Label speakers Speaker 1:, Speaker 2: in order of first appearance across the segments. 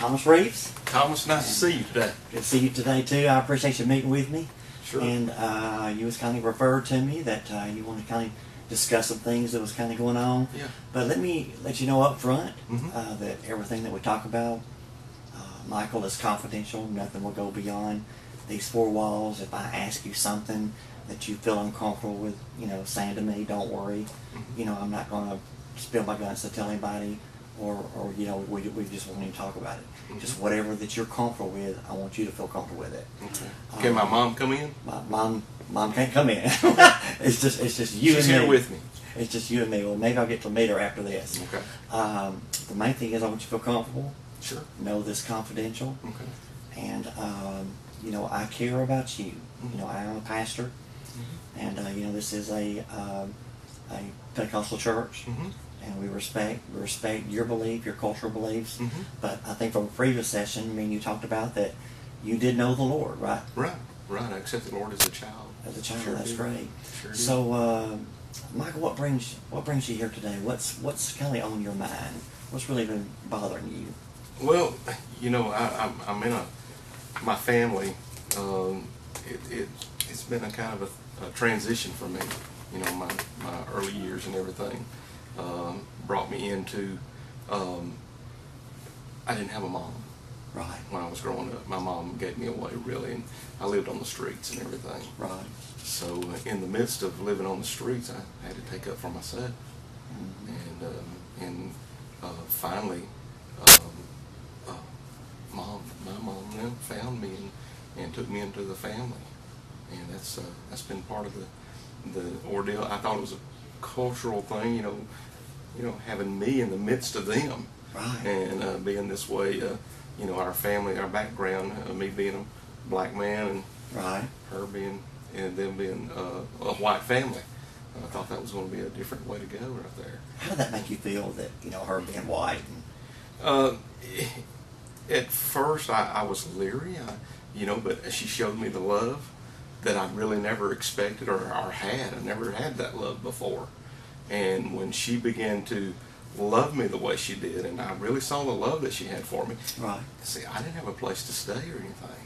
Speaker 1: Thomas Reeves.
Speaker 2: Thomas, nice to see you today.
Speaker 1: Good to see you today too. I appreciate you meeting with me.
Speaker 2: Sure.
Speaker 1: And you was kind of referred to me that you wanted to kind of discuss some things that was kind of going on.
Speaker 2: Yeah.
Speaker 1: But let me let you know up front
Speaker 2: Mhm.
Speaker 1: that everything that we talk about, Michael, is confidential. Nothing will go beyond these four walls. If I ask you something that you feel uncomfortable with, saying to me, don't worry. I'm not going to spill my guns to tell anybody, or we just won't even talk about it. Just whatever that you're comfortable with, I want you to feel comfortable with it.
Speaker 2: Okay. Can my mom come in?
Speaker 1: My mom can't come in. It's just you
Speaker 2: She's
Speaker 1: and me.
Speaker 2: She's here with me.
Speaker 1: It's just you and me. Well, maybe I'll get to meet her after this.
Speaker 2: Okay.
Speaker 1: The main thing is I want you to feel comfortable.
Speaker 2: Sure.
Speaker 1: Know this confidential.
Speaker 2: Okay.
Speaker 1: And I care about you. I am a pastor, and this is a Pentecostal church. And we respect your belief, your cultural beliefs. But I think from a previous session, you talked about that you did know the Lord, right?
Speaker 2: Right. I accept the Lord as a child.
Speaker 1: As a child,
Speaker 2: Sure
Speaker 1: that's
Speaker 2: did.
Speaker 1: great.
Speaker 2: Sure did.
Speaker 1: So, Michael, what brings you here today? What's kind of on your mind? What's really been bothering you?
Speaker 2: Well, I'm in my family. It's been a kind of a transition for me. My early years and everything brought me into. I didn't have a mom.
Speaker 1: Right.
Speaker 2: When I was growing up, my mom gave me away, really, and I lived on the streets and everything.
Speaker 1: Right.
Speaker 2: So in the midst of living on the streets, I had to take up for myself, and finally, my mom then found me and took me into the family, and that's been part of the ordeal. I thought it was a cultural thing, having me in the midst of them,
Speaker 1: Right.
Speaker 2: and being this way. Our family, our background, me being a black man and
Speaker 1: Right.
Speaker 2: her being, and them being a white family. I thought that was going to be a different way to go right there.
Speaker 1: How did that make you feel that her being white? And,
Speaker 2: At first, I was leery, but she showed me the love that I really never expected or had. I never had that love before. And when she began to love me the way she did, and I really saw the love that she had for me.
Speaker 1: Right.
Speaker 2: See, I didn't have a place to stay or anything,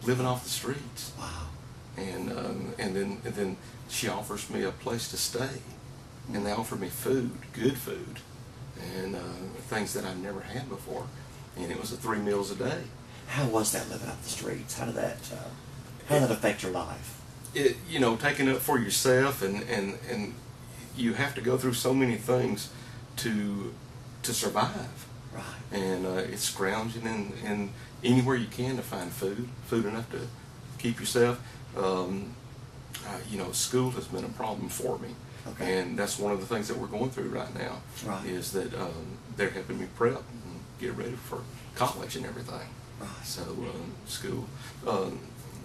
Speaker 2: living off the streets.
Speaker 1: Wow.
Speaker 2: And then she offers me a place to stay, and they offer me food, good food, and things that I've never had before, and it was 3 meals a day.
Speaker 1: How was that living off the streets? How did that affect your life?
Speaker 2: Taking up for yourself, and you have to go through so many things to survive.
Speaker 1: Right.
Speaker 2: And it's scrounging in anywhere you can to find food enough to keep yourself. School has been a problem for me.
Speaker 1: Okay.
Speaker 2: And that's one of the things that we're going through right now.
Speaker 1: Right.
Speaker 2: Is that they're helping me prep and get ready for college and everything.
Speaker 1: Right.
Speaker 2: So school,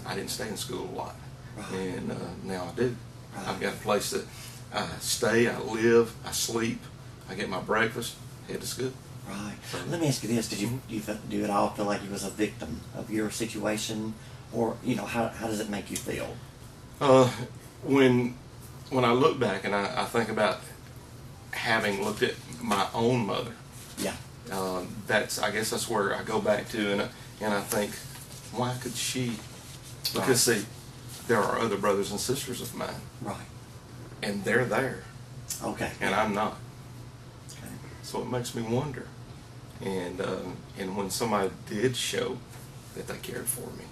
Speaker 2: I didn't stay in school a lot.
Speaker 1: Right.
Speaker 2: And now I do.
Speaker 1: Right.
Speaker 2: I've got a place that I stay, I live, I sleep, I get my breakfast, head to school.
Speaker 1: Right.
Speaker 2: So,
Speaker 1: Let me ask you this: did you at all feel like you was a victim of your situation, or how does it make you feel?
Speaker 2: When I look back and I think about having looked at my own mother,
Speaker 1: Yeah.
Speaker 2: I guess that's where I go back to, and I think, why could she? Because see, there are other brothers and sisters of mine,
Speaker 1: Right.
Speaker 2: and they're there,
Speaker 1: Okay.
Speaker 2: and I'm not.
Speaker 1: Okay.
Speaker 2: So it makes me wonder. And when somebody did show that they cared for me,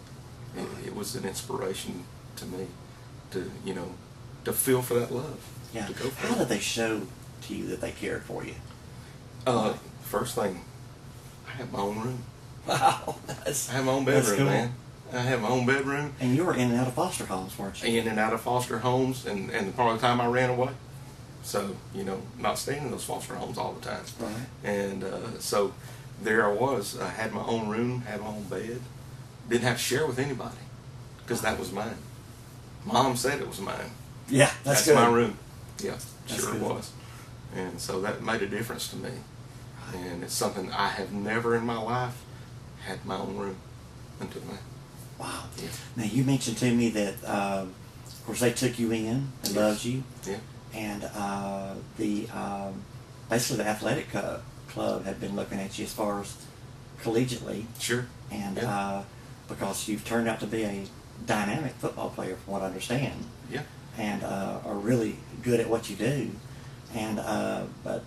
Speaker 2: it was an inspiration to me to feel for that love.
Speaker 1: Yeah.
Speaker 2: To go for
Speaker 1: How
Speaker 2: it.
Speaker 1: did they show to you that they cared for you?
Speaker 2: First thing, I have my own room.
Speaker 1: Wow.
Speaker 2: I have my own
Speaker 1: That's
Speaker 2: bedroom,
Speaker 1: cool.
Speaker 2: man. I have my own bedroom.
Speaker 1: And you were in and out of foster homes, weren't you?
Speaker 2: In and out of foster homes, and part of the time I ran away. So, not staying in those foster homes all the time.
Speaker 1: Right.
Speaker 2: And so there I was. I had my own room, had my own bed. Didn't have to share with anybody because that was mine. Mom said it was mine.
Speaker 1: Yeah, that's
Speaker 2: my
Speaker 1: good.
Speaker 2: room. Yeah,
Speaker 1: That's
Speaker 2: sure it
Speaker 1: good.
Speaker 2: was. And so that made a difference to me. And it's something I have never in my life had my own room until now.
Speaker 1: Wow.
Speaker 2: Yeah.
Speaker 1: Now you mentioned to me that, of course, they took you in and
Speaker 2: Yes.
Speaker 1: loved you,
Speaker 2: Yeah.
Speaker 1: and basically the athletic club had been looking at you as far as collegiately.
Speaker 2: Sure.
Speaker 1: And
Speaker 2: Yeah.
Speaker 1: because you've turned out to be a dynamic football player, from what I understand,
Speaker 2: Yeah.
Speaker 1: and are really good at what you do. And but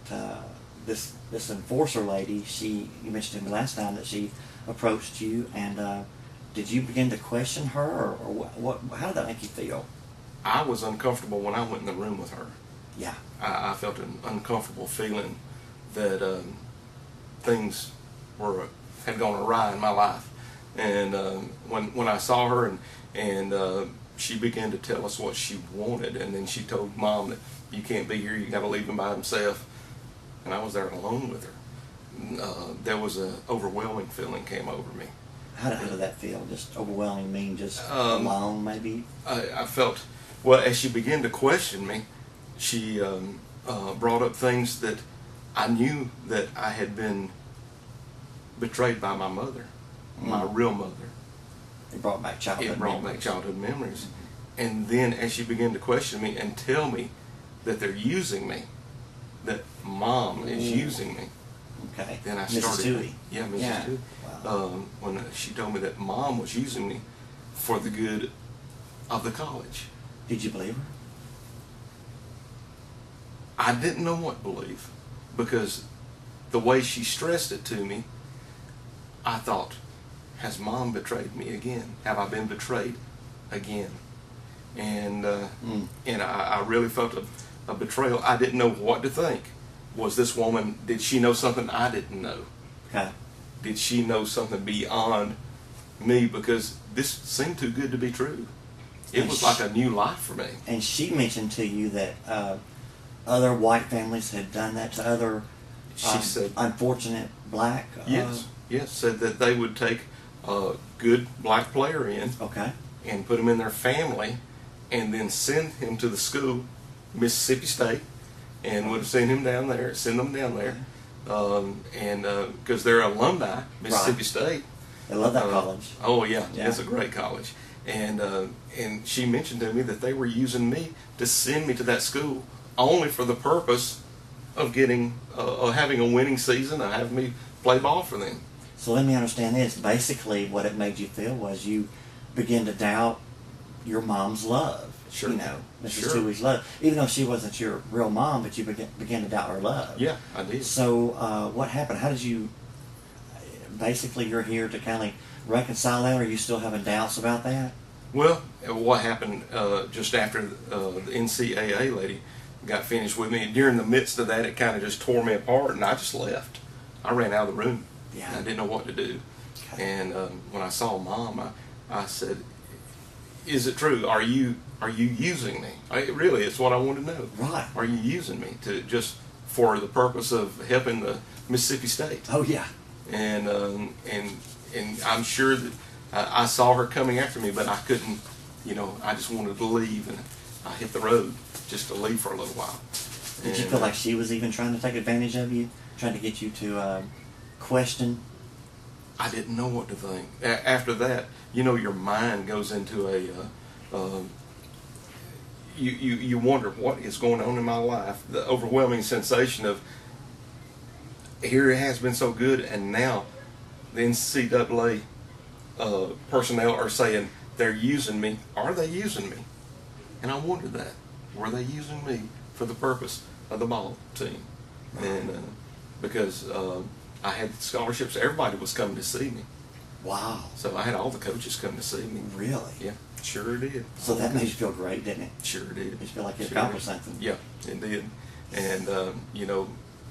Speaker 1: this enforcer lady, you mentioned to me last time that she approached you, and did you begin to question her, or what? How did that make you feel?
Speaker 2: I was uncomfortable when I went in the room with her.
Speaker 1: Yeah.
Speaker 2: I felt an uncomfortable feeling that things had gone awry in my life. And when I saw her and she began to tell us what she wanted, and then she told Mom that you can't be here, you got to leave him by himself. And I was there alone with her. There was an overwhelming feeling came over me.
Speaker 1: How did that feel? Just overwhelming, mean just alone, maybe?
Speaker 2: I felt, well, as she began to question me, she brought up things that I knew that I had been betrayed by my mother, my real mother.
Speaker 1: It brought back childhood
Speaker 2: memories. And then as she began to question me and tell me that they're using me, that Mom is using me,
Speaker 1: Okay.
Speaker 2: then I
Speaker 1: Mrs.
Speaker 2: started.
Speaker 1: Toohey.
Speaker 2: Yeah, Mrs.
Speaker 1: Yeah.
Speaker 2: Toohey.
Speaker 1: Wow.
Speaker 2: When she told me that Mom was using me for the good of the college.
Speaker 1: Did you believe her?
Speaker 2: I didn't know what to believe, because the way she stressed it to me, I thought, has Mom betrayed me again? Have I been betrayed again? And I really felt a betrayal. I didn't know what to think. Was this woman, did she know something I didn't know?
Speaker 1: Okay.
Speaker 2: Did she know something beyond me? Because this seemed too good to be true. It was like a new life for me.
Speaker 1: And she mentioned to you that other white families had done that to other
Speaker 2: She said,
Speaker 1: unfortunate black.
Speaker 2: yes, said that they would take a good black player in
Speaker 1: Okay.
Speaker 2: and put him in their family and then send him to the school, Mississippi State, and would send them down there, and because they're alumni, Mississippi State.
Speaker 1: They love that college.
Speaker 2: Oh yeah,
Speaker 1: Yeah.
Speaker 2: it's a great college. And she mentioned to me that they were using me to send me to that school only for the purpose of having a winning season and having me play ball for them.
Speaker 1: So let me understand this. Basically, what it made you feel was you begin to doubt your mom's love.
Speaker 2: Sure.
Speaker 1: You know, Mrs.
Speaker 2: Sure.
Speaker 1: Toohey's love. Even though she wasn't your real mom, but you began to doubt her love.
Speaker 2: Yeah, I did.
Speaker 1: So what happened? How did you, basically you're here to kind of reconcile that, or are you still having doubts about that?
Speaker 2: Well, what happened just after the NCAA lady got finished with me, during the midst of that, it kind of just tore me apart, and I just left. I ran out of the room.
Speaker 1: Yeah.
Speaker 2: I didn't know what to do.
Speaker 1: Okay.
Speaker 2: And when I saw Mom, I said, "Is it true? Are you using me? Really, it's what I want to know.
Speaker 1: Right.
Speaker 2: Are you using me to just for the purpose of helping the Mississippi State?"
Speaker 1: Oh yeah.
Speaker 2: And I'm sure that I saw her coming after me, but I couldn't. I just wanted to leave, and I hit the road just to leave for a little while.
Speaker 1: Did you feel like she was even trying to take advantage of you, trying to get you to question?
Speaker 2: I didn't know what to think. After that, your mind goes into you wonder what is going on in my life. The overwhelming sensation of, here it has been so good, and now the NCAA personnel are saying they're using me. Are they using me? And I wondered that. Were they using me for the purpose of the ball team? And because I had scholarships, everybody was coming to see me.
Speaker 1: Wow.
Speaker 2: So I had all the coaches come to see me.
Speaker 1: Really?
Speaker 2: Yeah, sure did.
Speaker 1: So that made you feel great, didn't it?
Speaker 2: Sure did.
Speaker 1: You feel like you
Speaker 2: Sure
Speaker 1: accomplished
Speaker 2: did.
Speaker 1: something.
Speaker 2: Yeah, it did. And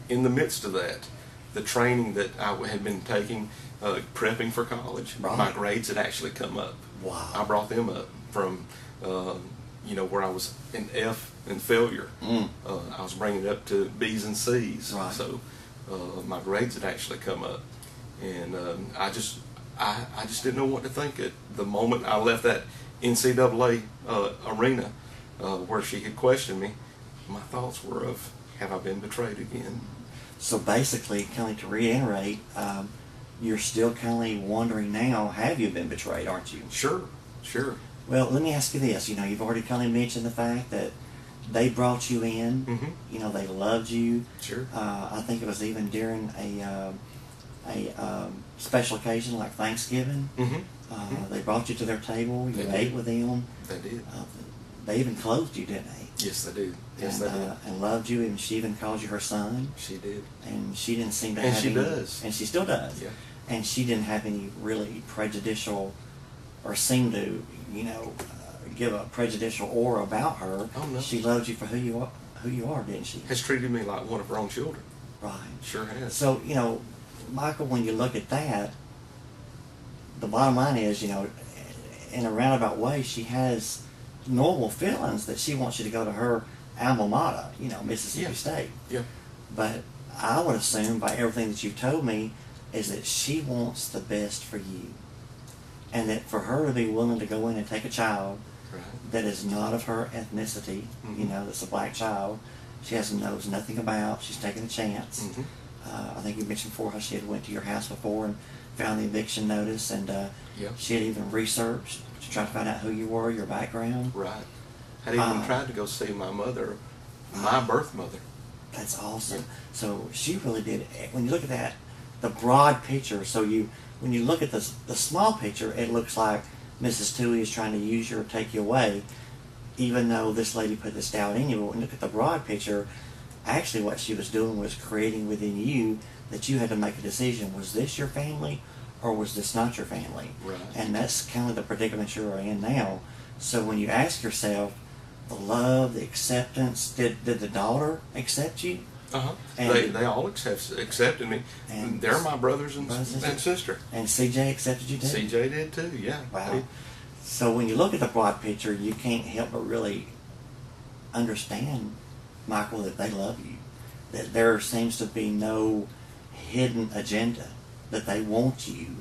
Speaker 2: in the midst of that, the training that I had been taking, prepping for college,
Speaker 1: Right.
Speaker 2: my grades had actually come up.
Speaker 1: Wow.
Speaker 2: I brought them up from, where I was in F and failure. I was bringing it up to B's and C's.
Speaker 1: Right.
Speaker 2: So my grades had actually come up, and I just didn't know what to think. At the moment I left that NCAA arena where she had questioned me, my thoughts were of, have I been betrayed again?
Speaker 1: So basically, kind of to reiterate, you're still kind of wondering now, have you been betrayed, aren't you?
Speaker 2: Sure.
Speaker 1: Well, let me ask you this. You've already kind of mentioned the fact that they brought you in.
Speaker 2: Mm-hmm.
Speaker 1: They loved you.
Speaker 2: Sure.
Speaker 1: I think it was even during a special occasion like Thanksgiving. They brought you to their table. You ate with them.
Speaker 2: They did.
Speaker 1: They even clothed you, didn't they?
Speaker 2: Yes, they did. Yes,
Speaker 1: and,
Speaker 2: they did.
Speaker 1: And loved you, and she even called you her son.
Speaker 2: She did.
Speaker 1: And she didn't seem to
Speaker 2: And
Speaker 1: have
Speaker 2: she
Speaker 1: any,
Speaker 2: does.
Speaker 1: and she still does.
Speaker 2: Yeah.
Speaker 1: And she didn't have any really prejudicial, or seem to, give a prejudicial aura about her.
Speaker 2: Oh, no.
Speaker 1: She loved you for who you are, didn't she?
Speaker 2: Has treated me like one of her own children.
Speaker 1: Right.
Speaker 2: Sure has.
Speaker 1: So, Michael, when you look at that, the bottom line is, in a roundabout way, she has normal feelings that she wants you to go to her alma mater, Mississippi State.
Speaker 2: Yeah.
Speaker 1: But I would assume by everything that you've told me is that she wants the best for you. And that for her to be willing to go in and take a child that is not of her ethnicity, that's a black child, knows nothing about, she's taking a chance. I think you mentioned before how she had went to your house before and found the eviction notice, and she had even researched to try to find out who you were, your background.
Speaker 2: Right. Had even tried to go see my mother, my birth mother.
Speaker 1: That's awesome.
Speaker 2: Yeah.
Speaker 1: So she really did. When you look at that, the broad picture. So when you look at the small picture, it looks like Mrs. Toohey is trying to use you or take you away, even though this lady put this doubt in you. But when you look at the broad picture, actually what she was doing was creating within you that you had to make a decision. Was this your family or was this not your family?
Speaker 2: Right.
Speaker 1: And that's kind of the predicament you're in now. So when you ask yourself, the love, the acceptance, did the daughter accept you?
Speaker 2: They all accepted me. And they're my brothers and sister.
Speaker 1: And CJ accepted you too?
Speaker 2: CJ did too, yeah.
Speaker 1: Wow. So when you look at the broad picture, you can't help but really understand, Michael, that they love you. That there seems to be no hidden agenda, that they want you.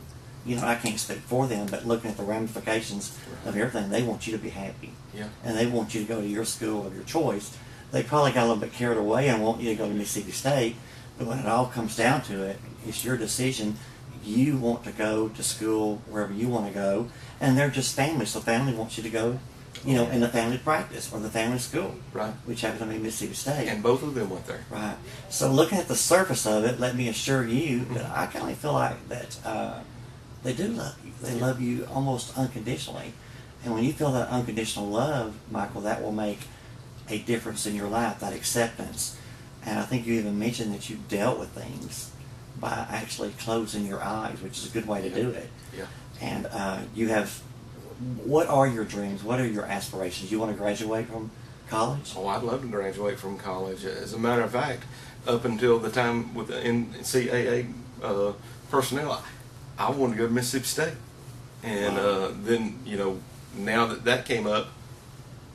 Speaker 1: I can't speak for them, but looking at the ramifications of everything, they want you to be happy.
Speaker 2: Yeah.
Speaker 1: And they want you to go to your school of your choice. They probably got a little bit carried away and want you to go to Mississippi State, but when it all comes down to it, it's your decision. You want to go to school wherever you want to go, and they're just family, so family wants you to go, in the family practice or the family school,
Speaker 2: right?
Speaker 1: Which happens to be Mississippi State.
Speaker 2: And both of them went there.
Speaker 1: Right. So looking at the surface of it, let me assure you that I kind of feel like that they do love you. They love you almost unconditionally. And when you feel that unconditional love, Michael, that will make a difference in your life, that acceptance. And I think you even mentioned that you dealt with things by actually closing your eyes, which is a good way to do it.
Speaker 2: Yeah.
Speaker 1: And what are your dreams? What are your aspirations? You want to graduate from college?
Speaker 2: Oh, I'd love to graduate from college. As a matter of fact, up until the time with the NCAA personnel, I wanted to go to Mississippi State. And then, now that came up,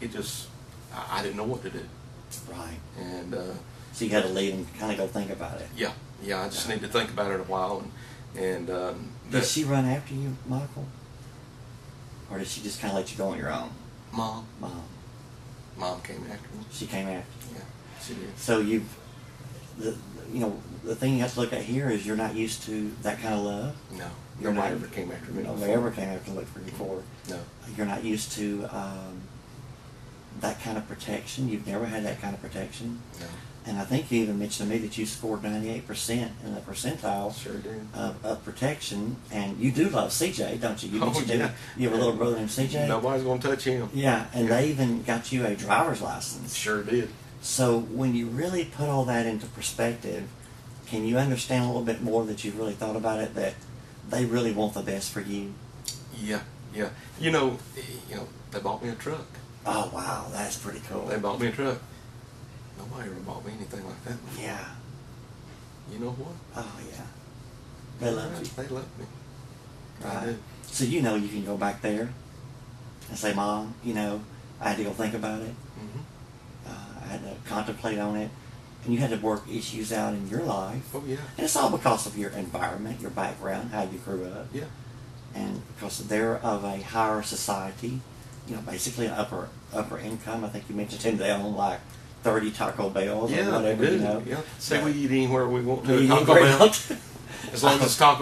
Speaker 2: it just, I didn't know what to do.
Speaker 1: Right.
Speaker 2: And
Speaker 1: so you had to leave and kind of go think about it.
Speaker 2: Yeah. I just need to think about it a while. And
Speaker 1: did she run after you, Michael? Or did she just kind of let you go on your own?
Speaker 2: Mom came after me.
Speaker 1: She came after you.
Speaker 2: Yeah, she did.
Speaker 1: So the thing you have to look at here is you're not used to that kind of love.
Speaker 2: No. Nobody ever came after me.
Speaker 1: Nobody ever came after to look for you for.
Speaker 2: No.
Speaker 1: You're not used to that kind of protection. You've never had that kind of protection.
Speaker 2: No.
Speaker 1: And I think you even mentioned to me that you scored 98% in the percentile
Speaker 2: Sure did.
Speaker 1: Of protection. And you do love CJ, don't you?
Speaker 2: Yeah.
Speaker 1: You have a little brother named CJ?
Speaker 2: Nobody's going to touch him.
Speaker 1: Yeah, and they even got you a driver's license.
Speaker 2: Sure did.
Speaker 1: So when you really put all that into perspective, can you understand a little bit more that you've really thought about it, that they really want the best for you?
Speaker 2: Yeah. They bought me a truck.
Speaker 1: Oh, wow, that's pretty cool.
Speaker 2: They bought me a truck. Nobody ever bought me anything like that before.
Speaker 1: Yeah.
Speaker 2: You know what?
Speaker 1: Oh, yeah. They love you.
Speaker 2: They love me.
Speaker 1: Right. So you can go back there and say, Mom, I had to go think about it. I had to contemplate on it. And you had to work issues out in your life.
Speaker 2: Oh, yeah.
Speaker 1: And it's all because of your environment, your background, how you grew up.
Speaker 2: Yeah.
Speaker 1: And because they're of a higher society, basically an upper income. I think you mentioned to them they own like 30 Taco Bells or whatever.
Speaker 2: Yeah. Say we eat anywhere we want to
Speaker 1: We
Speaker 2: at Taco
Speaker 1: eat
Speaker 2: Bell. As long as it's Taco